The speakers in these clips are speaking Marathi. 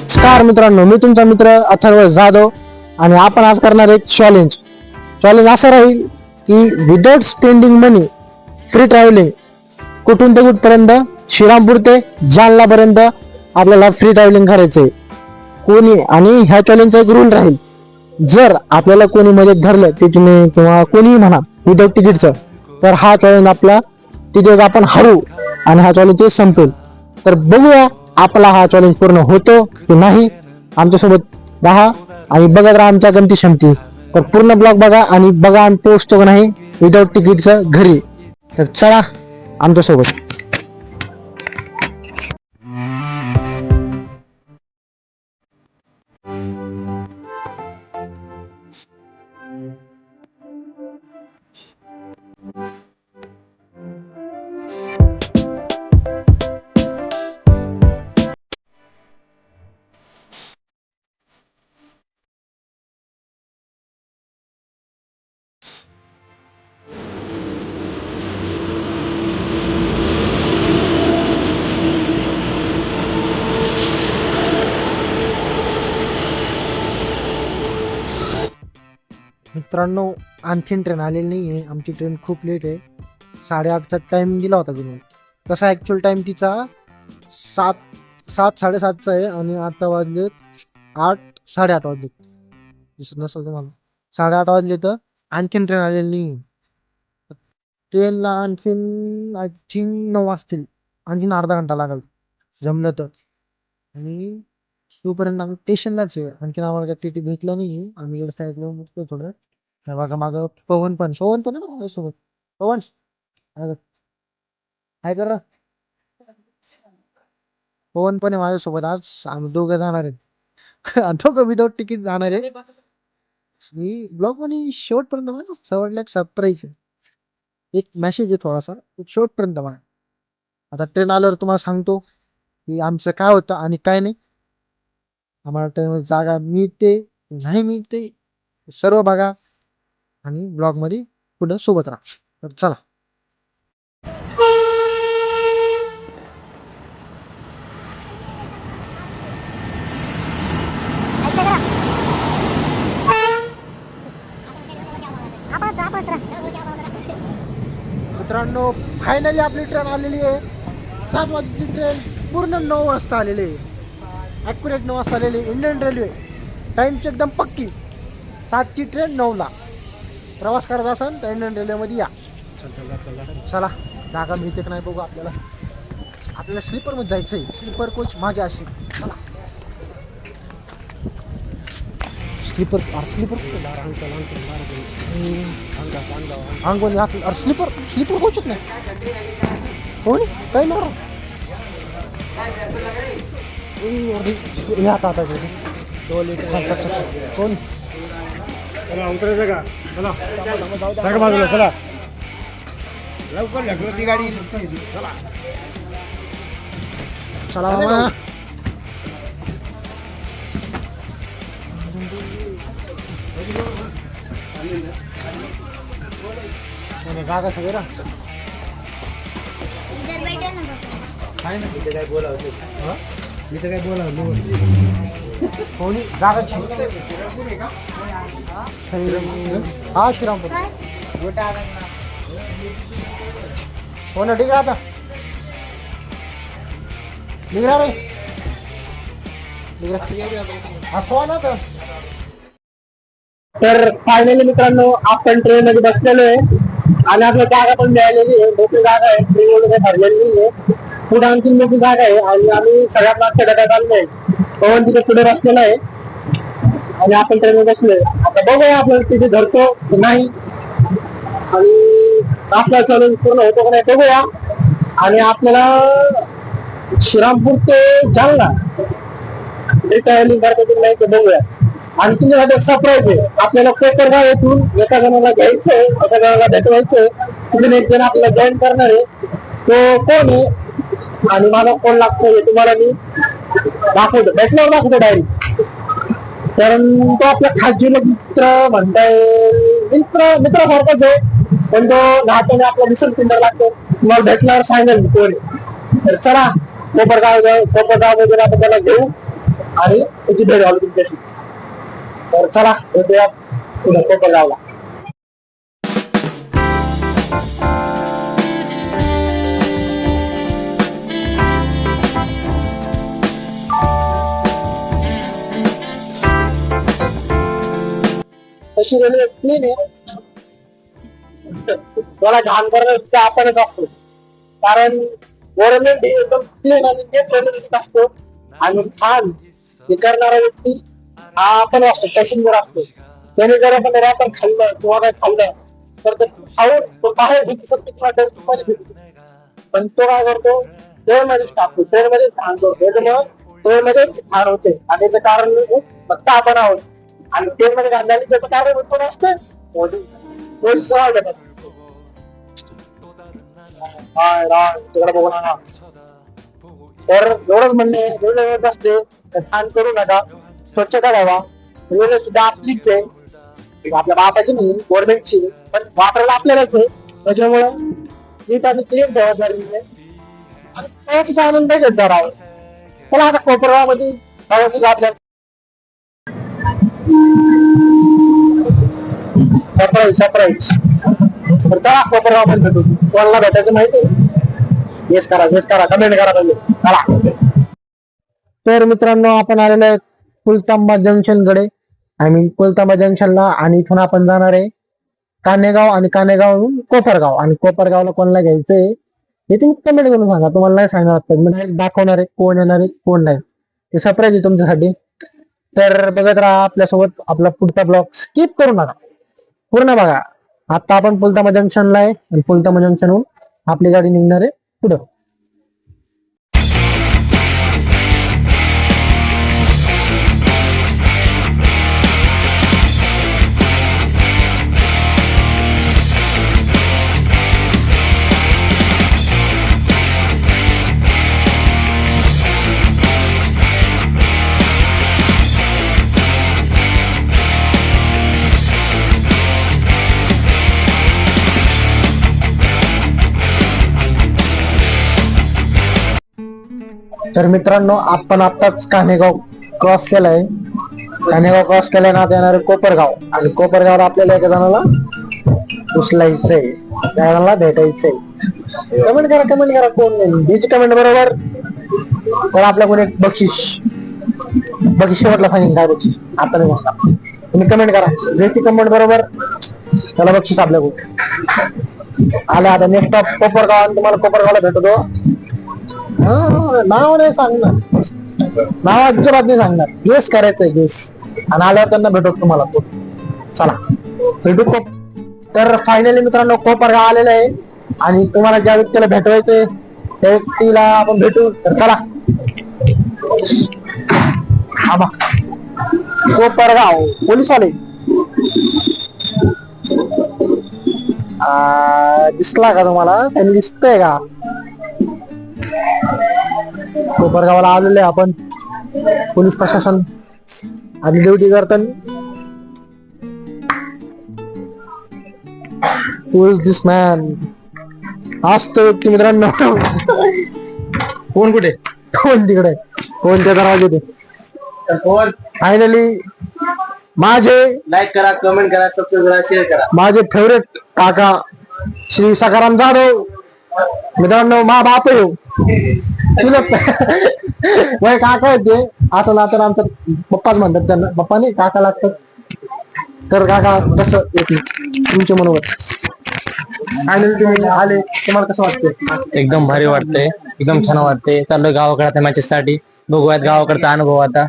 नमस्कार मित्रांनो, मी तुमचा मित्र अथर्व जाधव आणि आपण आज करणार एक चॅलेंज असं राहील की विदाउट स्पेंडिंग मनी फ्री ट्रॅव्हलिंग कुठून ते कुठपर्यंत, श्रीरामपूर ते जालना पर्यंत आपल्याला फ्री ट्रॅव्हलिंग करायचंय. कोणी आणि ह्या चॅलेंजचा एक रूल राहील, जर आपल्याला कोणी मदत धरलं तिथे किंवा कोणीही म्हणा विदाउट तिकीटचं, तर हा चॅलेंज आपला तिथेच आपण हरू आणि हा चॅलेंज ते संपेल. तर बघूया आपला हा चॅलेंज पूर्ण होतो की नाही. आमच्यासोबत राहा आणि बघत राहा आमच्या गमती शमती. तर पूर्ण ब्लॉग बघा आणि बघा आम्ही पोहोचतो का नाही विदाउट तिकीटचं घरी. तर चला आमच्यासोबत. मित्रांनो, आणखीन ट्रेन आलेली नाही आहे. आमची ट्रेन खूप लेट आहे. 8:30चा टाइम दिला होता तुम्ही. तसा ॲक्च्युअल टाइम तिचा 7:30चा आहे आणि आता वाजले 8:30 वाजले. दिसत नसेल तुम्हाला. 8:30 वाजले तर आणखीन ट्रेन आलेली नाही. ट्रेनला आणखीन आय थिंक 9 वाजतील. आणखीन अर्धा घंटा लागेल जमलं तर. आणि तोपर्यंत आम्ही स्टेशनलाच आहे. आणखीन आम्हाला काही टी भेटलं नाही. आम्ही इकडे साईडला बघतो थोडं. बघा मागं पवन पण आहे ना माझ्यासोबत. पवन काय करा, पवन पण आहे माझ्यासोबत. आज आम्ही दोघं जाणार आहेत. दोघं विदाउट तिकीट जाणार आहे. मी ब्लॉग मध्ये शेवटपर्यंत बघा. सवडला एक सरप्राईज आहे, एक मेसेज आहे थोडासा, शेवटपर्यंत बघा. आता ट्रेन आल्यावर तुम्हाला सांगतो की आमचं काय होतं आणि काय नाही. आम्हाला ट्रेनवर जागा मिळते नाही मिळते सर्व बघा आणि ब्लॉग मध्ये पुढे सोबत राहा. तर चला. मित्रांनो, फायनली आपली ट्रेन आलेली आहे. 7 वाजताची ट्रेन पूर्ण 9 वाजता आलेली आहे. ॲक्युरेट 9 वाजता आलेली आहे. इंडियन रेल्वे टाईमची एकदम पक्की. 7ची ट्रेन 9ला. प्रवास करायचा असेल तर इंडियन रेल्वेमध्ये या. चला, जागा मिळते का नाही बघू. आपल्याला स्लीपरमध्ये जायचं आहे. स्लीपर कोच मागे असेल. चला स्लीपर अंगोनी अरे स्लीपर कोचच नाही. हो काही मारो आता कोण उतरायचं का? चला सगळं बाजूला चला. लवकर ढकलत ती गाडी. चला चला मामा. जागा सगळे ना काय ना तिथे काय बोलावं. तिथे काय बोलावं. कोणी जागा हा श्रीरामपूर हो ना. ठीक आहे आता निघा रे. असो ना. तर फायनली मित्रांनो आपण ट्रेन मध्ये बसलेलो आहे आणि आपल्याला जागा पण मिळालेली आहे. मोठी जागा आहे. ट्रेन वगैरे भरलेली नाही आहे. पुढे आणखी मोठी जागा आहे आणि आम्ही सगळ्यात मागच्या डब्यात आलोय. पवन तिथे पुढे बसलेला आहे आणि आपण ट्रेन मध्ये बसलोय. आता बघूया आपल्याला तिथे धरतो की नाही आणि आपला चॅलेंज पूर्ण होतो का नाही बघूया. आणि आपल्याला श्रीरामपूर ते जालना ट्रॅव्हलिंग करता येईल नाही ते बघूया. आणि तुमच्यासाठी एक सरप्राईज आहे. आपल्याला कोपरगाव येथून एका जणाला घ्यायचंय, एका जणाला भेटवायचंय. तिथून एक जण आपल्याला जॉईन करणार आहे. तो कोण आहे आणि मला कोण लागतो हे तुम्हाला मी दाखवतो. भेटल्यावर दाखवतो डायरेक्ट. कारण तो आपला खाजगी मित्र म्हणताय. मित्रासारखाच आहे पण तो लहानपणी आपला मिशन सुंदर लागतो. तुम्हाला भेटल्यावर सांगेल कोण. तर चला कोपरगाव वगैरे आपण त्याला घेऊ आणि त्याची भेट झाली तुमच्याशी. तर चला भेटूया पुढे कोपरगावला. तशी रेल्वे क्लीन आहे, मला घाण करण्याचा आपणच असतो. कारण गव्हर्नमेंट ही एकदम क्लीन आणि नीट असतो आणि छान हे करणारा व्यक्ती हा आपण असतो, पॅसेंजर असतो. त्याने जर आपण रॅपर खाल्लं किंवा काय खाल्लं तर ते खाऊन तो बाहेर भेटू शकतो किंवा डस्टमध्ये भेटू. पण तो काय करतो, ट्रेन मध्येच टाकतो, ट्रेन मध्येच घाण करतो. त्याच्यामुळे ट्रेन मध्येच घाण होते आणि त्याचं कारण फक्त आपण आहोत. आणि ट्रेन मध्ये घाण झाली त्याचं कारण कोण असतं, तिकडे बघू नका. तर एवढंच म्हणणे, रेल्वे असते तर छान करू नका, स्वच्छता ठेवा. रेल्वे सुद्धा आपलीच आहे, आपल्या बापाची नाही, गव्हर्नमेंटची, पण वापरायला आपल्यालाच आहे. त्याच्यामुळे नीट आणि क्लीन ठेवा रेल्वे आणि प्रवासाचा आनंद घेत राहावा. चला आता कोपरगावमध्ये प्रवासाचा आपल्या सरप्राईज. तर चला कोपरगाव मध्ये भेटू. कोणाला भेटायचं माहिती, गेस करा, कमेंट करा पाहिजे. चला. तर मित्रांनो आपण आलेलो आहे कुलतांबा जंक्शन कडे. कुलतांबा जंक्शनला आणि इथून आपण जाणार आहे कानेगाव आणि कानेगावहून कोपरगाव. आणि कोपरगावला कोणाला घ्यायचंय हे तुम्ही कमेंट करून सांगा. तुम्हाला नाही सांगणार, मी दाखवणार आहे कोण येणार आहे कोण नाही. ते सरप्राईज आहे तुमच्यासाठी. तर बघत राहा आपल्यासोबत आपला पुढचा ब्लॉग, स्किप करू नका, पूर्ण बघा. आता आपण पुलतांबा जंक्शनला आहे आणि पुलतांबा जंक्शनहून आपली गाडी निघणार आहे पुढं. तर मित्रांनो आपण आताच कानेगाव क्रॉस केलाय. कानेगाव क्रॉस केल्यानं आता येणार कोपरगाव. आणि कोपरगावला आपल्याला एका जणाला उचलायचंय, त्या जणाला भेटायचंय. कमेंट करा कोण नाही. बीच कमेंट बरोबर पण आपल्या कोणी बक्षीस शेवटला सांगेन काय बक्षीस आता नाही म्हणणार. तुम्ही कमेंट करा, ज्याची कमेंट बरोबर त्याला बक्षीस आपल्या कुठे आलं. आता नेक्स्ट स्टॉप कोपरगाव आणि तुम्हाला कोपरगावला भेटतो. नाव नाही सांगणार, नाव अजिबात नाही सांगणार, गेस करायचंय गेस. आणि आल्यावर त्यांना भेटतो तुम्हाला. चला भेटू. तर फायनली मित्रांनो कोपरगाव आलेलं आहे आणि तुम्हाला ज्या व्यक्तीला भेटवायचंय त्या व्यक्तीला आपण भेटू. तर चला आबा कोपरगाव पोलीस वाले दिसला का तुम्हाला, त्यांनी दिसतंय का? कोपरगावला आलेले आपण, पोलीस प्रशासन आणि ड्युटी करताना. Who is this man? असतो व्यक्ती मित्रांनो. कोण कुठे, कोण तिकडे, कोण त्या दरवाजे. फायनली माझे लाईक करा, कमेंट करा, सबस्क्राईब करा, शेअर करा. माझे फेवरेट काका श्री सखाराम जाधव मित्रांनो, मा बाप आहे वय काका आहेत ते. आता नातर आमचं पप्पाच म्हणतात त्यांना, पप्पा नाही काका लागतात. तर काका कसं येते तुमच्या मनोगत? फायनली तुम्ही आले, तुम्हाला कसं वाटतंय? एकदम भारी वाटतंय, एकदम छान वाटतंय. चाललोय गावाकडे आता मॅचेस साठी. बघूयात गावाकडचा अनुभव. आता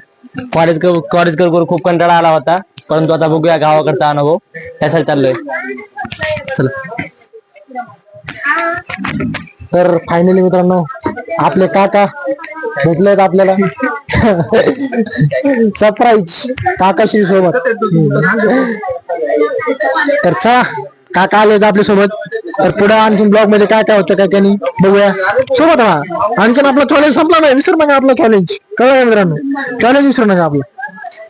कॉलेज करून खूप कंटाळा आला होता, परंतु आता बघूया गावाकडचा अनुभव, त्यासाठी चाललोय. चला. तर फायनली मित्रांनो आपले काका भेटलेत आपल्याला. सरप्राईज काकाशी सोबत. तर चला काका आले आपल्या सोबत. तर पुढे आणखीन ब्लॉग मध्ये काय काय होतं काय काय नाही बघूया सोबत. आणखीन आपला चॅलेंज संपला नाही, विसरू नका आपला चॅलेंज. कळलं मित्रांनो, चॅलेंज विसरू नका आपलं.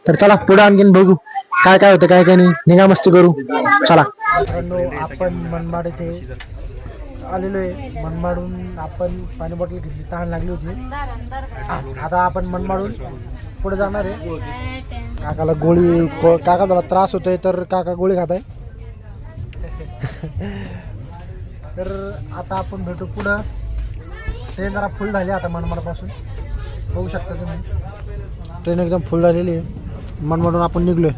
तर चला पुढे आणखीन बघू काय काय होतं काय काय नाही, निघा मस्ती करू. चला. आपण मनमाड येथे आलेलो आहे. मनमाडून आपण पाणी बॉटल घेतली, तहान लागली होती. आता आपण मनमाडून पुढे जाणार आहे. काकाला काका थोडा त्रास होतोय तर काका गोळी खात आहे. तर आता आपण भेटू पुढं. ट्रेन जरा फुल झाली आता मनमाडपासून, बघू शकता तुम्ही ट्रेन एकदम फुल झालेली आहे. मनमाडून आपण निघलोय.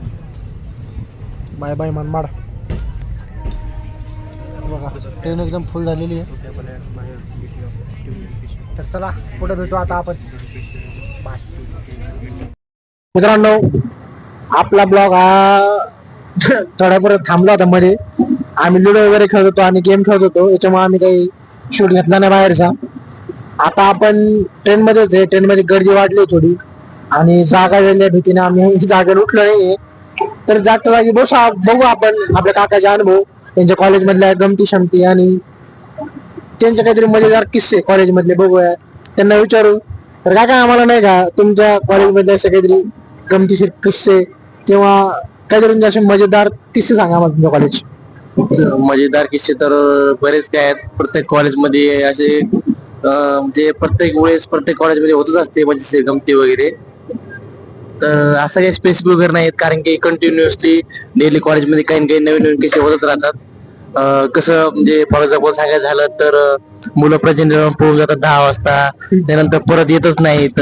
Bye bye Manmad. बघा ट्रेन एकदम फुल झालेली आहे. तर चला पुढे भेटू आता आपण. बाय. मित्रांनो, आपला ब्लॉग हा थोड्यापर्यंत थांबला होता मध्ये. आम्ही लुडो वगैरे खेळत होतो आणि गेम खेळत होतो, याच्यामुळे आम्ही काही शूट घेतला नाही बाहेरचा. आता आपण ट्रेन मध्येच आहे. ट्रेन मध्ये गर्दी वाढली थोडी आणि जागा झालेल्या भीतीने आम्ही जागेवर उठलो नाहीये. तर जागच्या जागी बघू आपण आपल्या काकाचे अनुभव, त्यांच्या कॉलेजमधल्या गमती शमती आणि त्यांचे काहीतरी मजेदार किस्से कॉलेजमधले बघूया, त्यांना विचारू. तर काका, आम्हाला नाही का तुमच्या कॉलेजमधले असे काहीतरी गमतीशीर किस्से किंवा काहीतरी तुमचे असे मजेदार किस्से सांगा आम्हाला तुमच्या कॉलेज. मजेदार किस्से तर बरेच काय आहेत. प्रत्येक कॉलेजमध्ये असे म्हणजे प्रत्येक वेळेस प्रत्येक कॉलेजमध्ये होतच असते म्हणजे गमती वगैरे. तर असं काही स्पेसिफिक वगैरे नाहीत, कारण की कंटिन्युअसली डेली कॉलेजमध्ये काही काही नवीन नवीन किस्से होतच राहतात. कसं म्हणजे फॉर एक्झाम्पल सांगायचं झालं तर मुलं प्रेझेंटेशन पळून जातात 10 वाजता, त्यानंतर परत येतच नाहीत.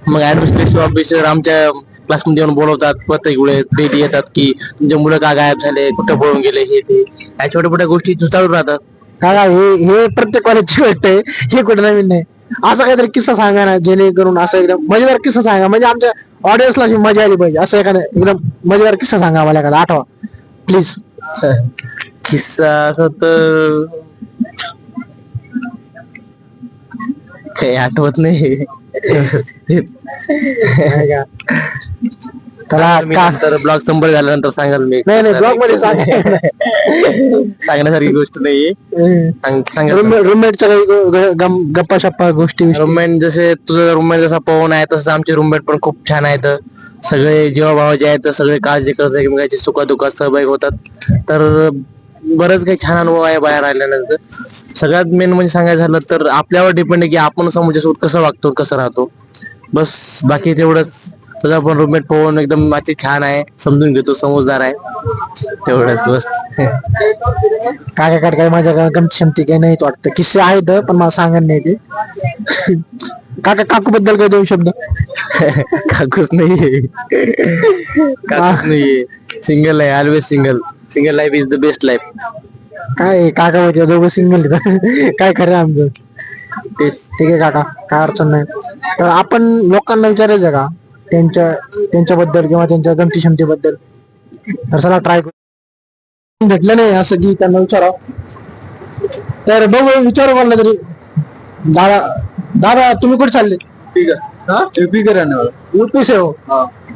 मग ऍडमिनिस्ट्रेटिव्ह ऑफिसर आमच्या क्लासमध्ये येऊन बोलवतात प्रत्येक वेळेस, डेली येतात की तुमचे मुलं का गायब झाले, कुठं पळून गेले, हे ते या छोट्या मोठ्या गोष्टी चालू राहतात. काका, हे प्रत्येक कॉलेजची गोष्ट आहे, हे कुठे नवीन नाही. असं काहीतरी किस्सा सांगा ना, जेणेकरून असं एकदम मजेदार किस्सा सांगा, म्हणजे आमच्या ऑडियन्सला मजा आली पाहिजे. असं एखादा एकदम मजेदार किस्सा सांगा आम्हाला, एखादा आठवा प्लीज. किस्सा असं तर काही आठवत नाही. तर ब्लॉग संपल झाल्यानंतर सांगाल मी. नाही ब्लॉग मध्ये सांगण्यासारखी गोष्ट नाहीये. रूममेटच्या काही गप्पा शप्पा गोष्टी. रूममेट जसे तुझा रूममेट जसा पवन आहे तसं आमचे रूममेट पण खूप छान आहेत. सगळे जेव्हा भाव जे आहेत सगळे काळजी करतात, एकमेकांची सुखादुखात सहभागी होतात. तर बरंच काही छान अनुभव आहे बाहेर आल्यानंतर. सगळ्यात मेन म्हणजे सांगायचं झालं तर आपल्यावर डिपेंड आहे की आपण समाजासोबत कसं वागतो, कसं राहतो, बस. बाकी तेवढंच. तुझा पण रूममेट पवन एकदम अति छान आहे, समजून घेतो, समजदार आहे, तेवढंच बस. काकाकडे काही माझ्या गमती शमती काही नाही वाटतं. किस्से आहेत पण मला सांगत नाही ते. काकू बद्दल काही 2 शब्द. काकूच नाहीये. काकूच नाहीये. सिंगल आहे, always single. Single life is the best life. काय काका होते दोघं सिंगल, काय खरं आमचं. ठीक आहे काका, काय अडचण नाही. तर आपण लोकांना विचारायचं का त्यांच्याबद्दल किंवा त्यांच्या गमती शमतीबद्दल. तर चला ट्राय करू. भेटलं नाही असं की त्यांना विचारावं. तर बघू, विचारू कोणाला तरी. दादा तुम्ही कुठे चालले? यूपी का रहने वाला. यूपी से हो?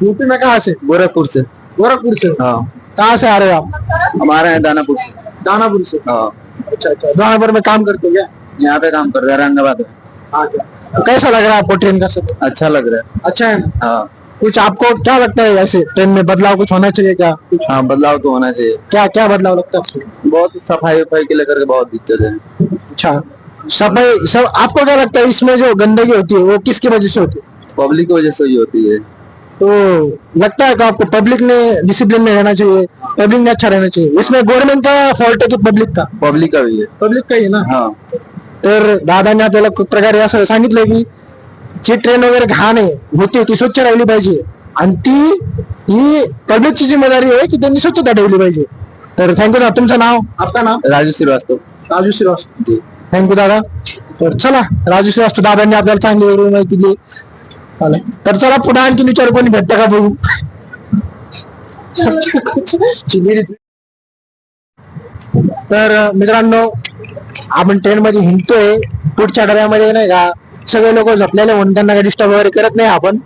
यूपी में कहाँ से? गोरखपुर से. गोरखपुर से? हाँ. कहाँ से आ रहे हो आप? हमारे यहाँ दानापुर से. दानापुर से? हाँ. अच्छा. दानापुर में काम करते हो क्या? यहाँ पे काम कर रहे हैं औरंगाबाद में. हाँ. कैसा लग रहा है आपको ट्रेन का सफर? अच्छा लग रहा है. अच्छा है ना? हाँ. कुछ आपको क्या लगता है ऐसे ट्रेन में बदलाव कुछ होना चाहिए क्या? हाँ, बदलाव तो होना चाहिए. क्या बदलाव लगता है आपको? बहुत सफाई वफाई के लेकर के बहुत दिक्कत है. अच्छा, सफाई सब आपको क्या लगता है इसमें जो गंदगी होती है वो किसकी वजह से होती है? पब्लिक की वजह से ही होती है. तो लगता है कि आपको पब्लिक ने डिसिप्लिन में रहना चाहिए, पब्लिक ने अच्छा रहना चाहिए? इसमें गवर्नमेंट का फॉल्ट है कि पब्लिक का? पब्लिक का भी है. पब्लिक का ही ना. हाँ. तर दादांनी आपल्याला खूप प्रकारे असं सांगितलंय की जी ट्रेन वगैरे घाण आहे होते ती स्वच्छ राहिली पाहिजे आणि ही पब्लिकची जिम्मेदारी आहे की त्यांनी स्वच्छता ठेवली पाहिजे. तर थँक्यू दादा. तुमचं नाव? आपका नाम? राजू श्रीवास्तव. राजू श्रीवास्तव. थँक्यू दादा. तर चला, राजू श्रीवास्तव दादांनी आपल्याला चांगली वगैरे माहिती दिली. तर चला पुढे आणखी विचार कोणी भेटतं का बघू. तर मित्रांनो, आपण ट्रेन मध्ये हिंडतोय. पुढच्या डब्यामध्ये नाही का सगळे लोक झोपलेले म्हणून त्यांना काही डिस्टर्ब वगैरे करत नाही आपण.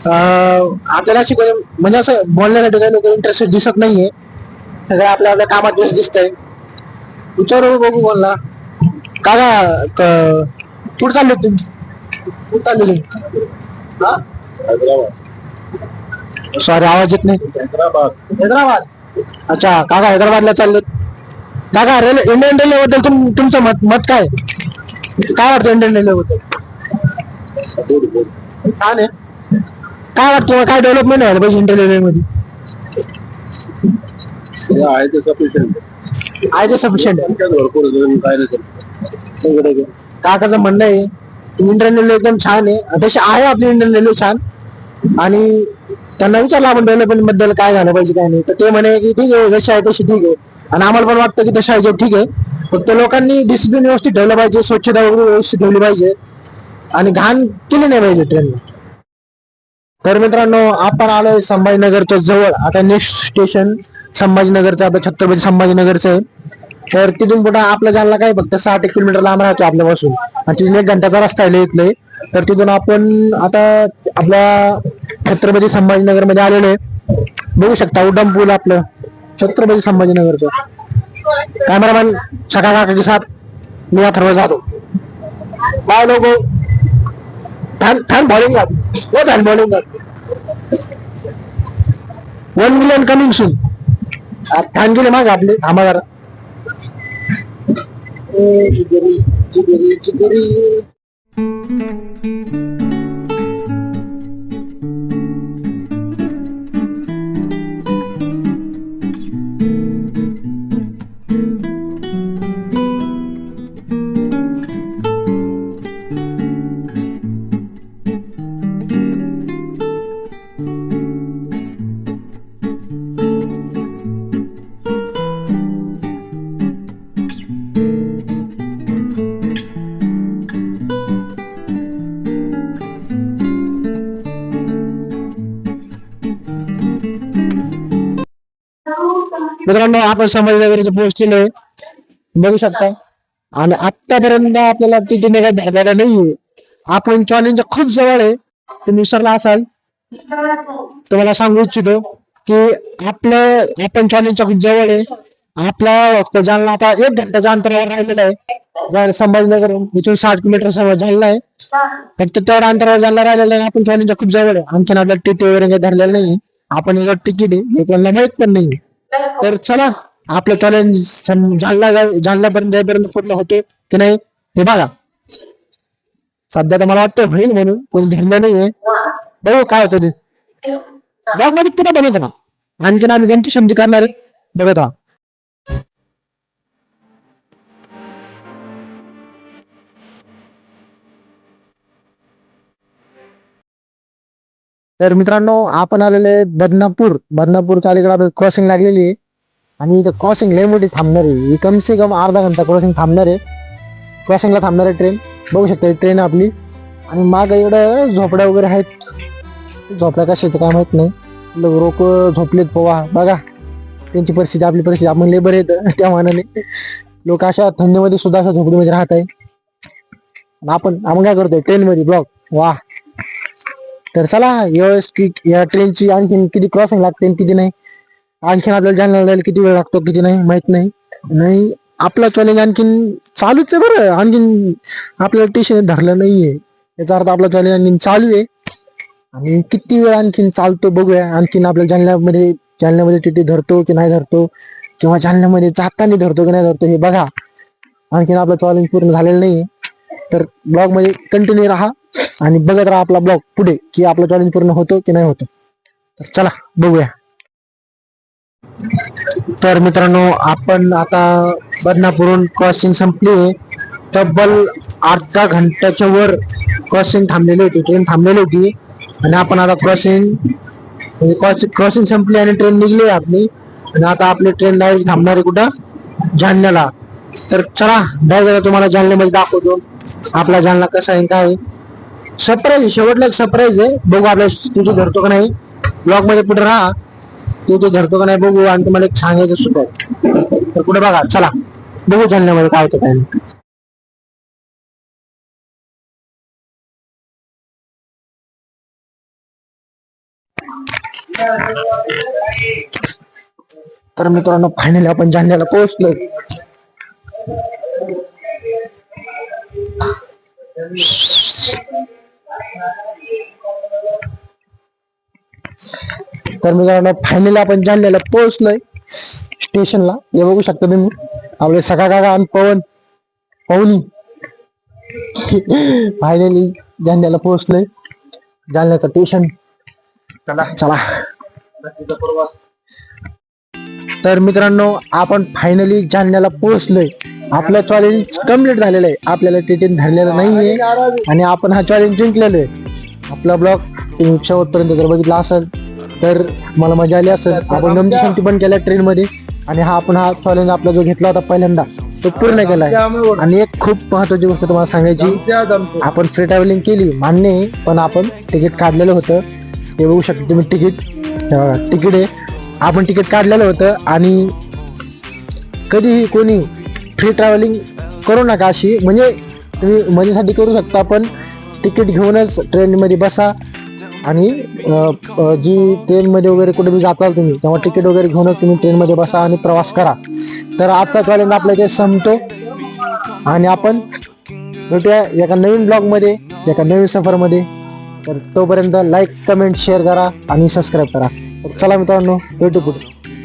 आपल्याला शिकवणे म्हणजे असं बोलण्यासाठी काही लोक इंटरेस्टेड दिसत नाहीये. सगळे आपल्या आपल्या कामात व्यस्त दिसतंय. विचारू बघू कोणला. काका कुठं चालले तुम्ही? कुठं चालले तुम्ही? सॉरी, आवाज येत नाही. हैदराबाद. अच्छा काका, हैदराबादला चालले. काका, इंडियन रेल्वे बद्दल तुमचं मत काय वाटतं? इंडियन रेल्वे बद्दल छान आहे. काय वाटतं काय डेव्हलपमेंट व्हायला पाहिजे इंडियन रेल्वे मध्ये? आहे ते सफिशियंट आहे ते सफिशियंट. भरपूर काय नाही. काकाचं म्हणणं आहे इंडियन रेल्वे एकदम छान आहे, तशी आहे आपली इंडियन रेल्वे छान. आणि त्यांना विचारलं आपण डेव्हलपमेंट बद्दल काय झालं पाहिजे काय नाही, तर ते म्हणे की ठीक आहे जशी आहे तशी ठीक आहे. आणि आम्हाला पण वाटतं की तशी आहे ठीक आहे, फक्त लोकांनी डिसिप्लिन व्यवस्थित ठेवलं पाहिजे, स्वच्छता वगैरे व्यवस्थित ठेवली पाहिजे आणि घाण केली नाही पाहिजे ट्रेनला. तर मित्रांनो आपण आलोय संभाजीनगरच्या जवळ. आता नेक्स्ट स्टेशन संभाजीनगरचं आपलं छत्रपती संभाजीनगरचं आहे. तर तिथून पुढे आपल्या जालना काय फक्त 60 किलोमीटर लांब राहतो आपल्यापासून आणि तिथून 1 घंट्याचा रस्ता आहे इथले. तर तिथून आपण आता आपल्या छत्रपती संभाजीनगर मध्ये आलेलो आहे. बघू शकता उड्डाण पूल आपलं छत्रपती संभाजीनगरचं. कॅमेरामॅन सका काका के साथ मी अथर्व जाधव. बाय लोगो. फॅन बॉलिंग वो fan bowling 1 million coming soon. Fan गेले मागे आपले थांबा जरा. जिगरी जिगरी जिगरी. मित्रांनो आपण संभाजीनगरचं पोहोचलेलो आहे बघू शकता. आणि आतापर्यंत आपल्याला तिथे काही धरलेला नाहीये. आपण चॉलेंजच्या खूप जवळ आहे. तुम्ही विसरला असाल तुम्हाला सांगू इच्छितो की आपण चॉलेंजच्या खूप जवळ आहे. आपला फक्त जालना आता 1 घंट्याच्या अंतरावर राहिलेला आहे. संभाजीनगर इथून 60 किलोमीटर समोर जालना आहे. फक्त तेवढ्या अंतरावर जालना राहिलेला आहे. आपण चॉलेंजच्या खूप जवळ आहे. आणखीन आपल्याला टिटी वगैरे काही धरलेलं नाही. आपण एक तिकीट आहे हे कोणाला माहित पण नाही. तर चला आपलं चॅलेंज जालनापर्यंत जाईपर्यंत पूर्ण होते की नाही हे बघा. सध्या तर मला वाटतं होईल म्हणून कोणी धरलं नाहीये. बघू काय होतं ते ब्लॉग मध्ये पुन्हा बनवत ना. आणखीन आम्ही त्यांची क्षमती करणार आहे बघत राहा. तर मित्रांनो आपण आलेले बदनापूरच्या अलीकडे क्रॉसिंग लागलेली आहे. आणि इथं क्रॉसिंग लय मोठी थांबणार आहे. कम से कम अर्धा घंटा क्रॉसिंग थांबणार आहे. क्रॉसिंगला थांबणार आहे ट्रेन. बघू शकता ट्रेन आपली. आणि माग इकडं झोपड्या वगैरे आहेत. झोपड्या कशाचं काय माहित नाही. लोक झोपलेत पोवा बघा. त्यांची परिस्थिती आपली परिस्थिती आपण लेबर येत त्या मानाने लोक अशा थंडीमध्ये सुद्धा अशा झोपडीमध्ये राहत आहे. आपण काय करतोय ट्रेन मध्ये ब्लॉग वा. तर चला यावेळेस या ट्रेनची आणखीन किती क्रॉसिंग लागते किती नाही. आणखीन आपल्याला जालन्याला किती वेळ लागतो किती नाही माहित नाही. आपला चॅलेंज आणखीन चालूच आहे बरं. आणखीन आपल्याला स्टेशन धरलं नाहीये याचा अर्थ आपला चॅलेंज आणखीन चालू आहे. आणि किती वेळ आणखीन चालतो बघूया. आणखीन आपल्या जालन्यामध्ये टिटी धरतो की नाही धरतो किंवा जालन्यामध्ये जाताना धरतो की नाही धरतो हे बघा. आणखीन आपलं चॅलेंज पूर्ण झालेलं नाहीये. तर ब्लॉग मध्ये कंटिन्यू राहा आणि बघत राहा आपला ब्लॉग पुढे की आपलं चॅलेंज पूर्ण होतो की नाही होतो. तर चला बघूया. तर मित्रांनो आपण आता बदनापूरहून क्रॉसिंग संपली आहे. तब्बल अर्धा घंट्याच्या वर क्रॉसिंग थांबलेली होती. ट्रेन थांबलेली होती आणि आपण आता क्रॉसिंग संपली आणि ट्रेन निघली आहे आपली. आणि आता आपली ट्रेन डायरेक्ट थांबणार आहे कुठं जालन्याला. तर चला डायरेक्ट तुम्हाला जालन्यामध्ये दाखवतो आपला जालना कसा आहे काय. सरप्राईज शेवटला एक सरप्राईज आहे. बघू आपल्या तुझी धरतो का नाही. ब्लॉग मध्ये पुढे राहा. तू धरतो का नाही बघू. आणि तुम्हाला एक सांगायचं सुद्धा तर पुढे बघा. चला बघू जालन्यामध्ये काय होतं काय नाही. तर मित्रांनो फायनली आपण जालन्याला पोहोचलो. तर मित्रांनो फायनली आपण जालन्याला पोहोचलोय स्टेशनला. हे बघू शकता तुम्ही आपले सखा काका आणि पवनी फायनली जालन्याला पोहोचलोय. जालन्याचं स्टेशन चला. तर मित्रांनो आपण फायनली जालन्याला पोहोचलोय. आपलं चॅलेंज कम्प्लीट झालेलं आहे. आपल्याला टिटीन धरलेलं नाहीये आणि आपण हा चॅलेंज जिंकलेलो आहे. आपला ब्लॉग तुम्ही शेवटपर्यंत जर बघितला असेल तर मला मजा आली असेल. आपण गमती शमती पण केल्या ट्रेन मध्ये आणि हा चॅलेंज आपला जो घेतला होता पहिल्यांदा तो पूर्ण केलाय. आणि एक खूप महत्वाची गोष्ट तुम्हाला सांगायची, आपण फ्री ट्रॅव्हलिंग केली मान्य आहे, पण आपण तिकीट काढलेलं होतं. ते बघू शकता तुम्ही तिकीट आहे. आपण तिकीट काढलेलं होतं आणि कधीही कोणी फ्री ट्रॅव्हलिंग करू नका अशी, म्हणजे तुम्ही मजेसाठी करू शकता, पण तिकीट घेऊनच ट्रेनमध्ये बसा आणि जी ट्रेनमध्ये वगैरे कुठे बी जाताल तुम्ही तेव्हा तिकीट वगैरे घेऊनच तुम्ही ट्रेनमध्ये बसा आणि प्रवास करा. तर आजचा चॅलेंज आपल्या इथे संपतो आणि आपण भेटूया एका नवीन ब्लॉगमध्ये, एका नवीन सफरमध्ये. तर तोपर्यंत लाईक कमेंट शेअर करा आणि सबस्क्राईब करा. तर चला मित्रांनो, भेटू पुढे.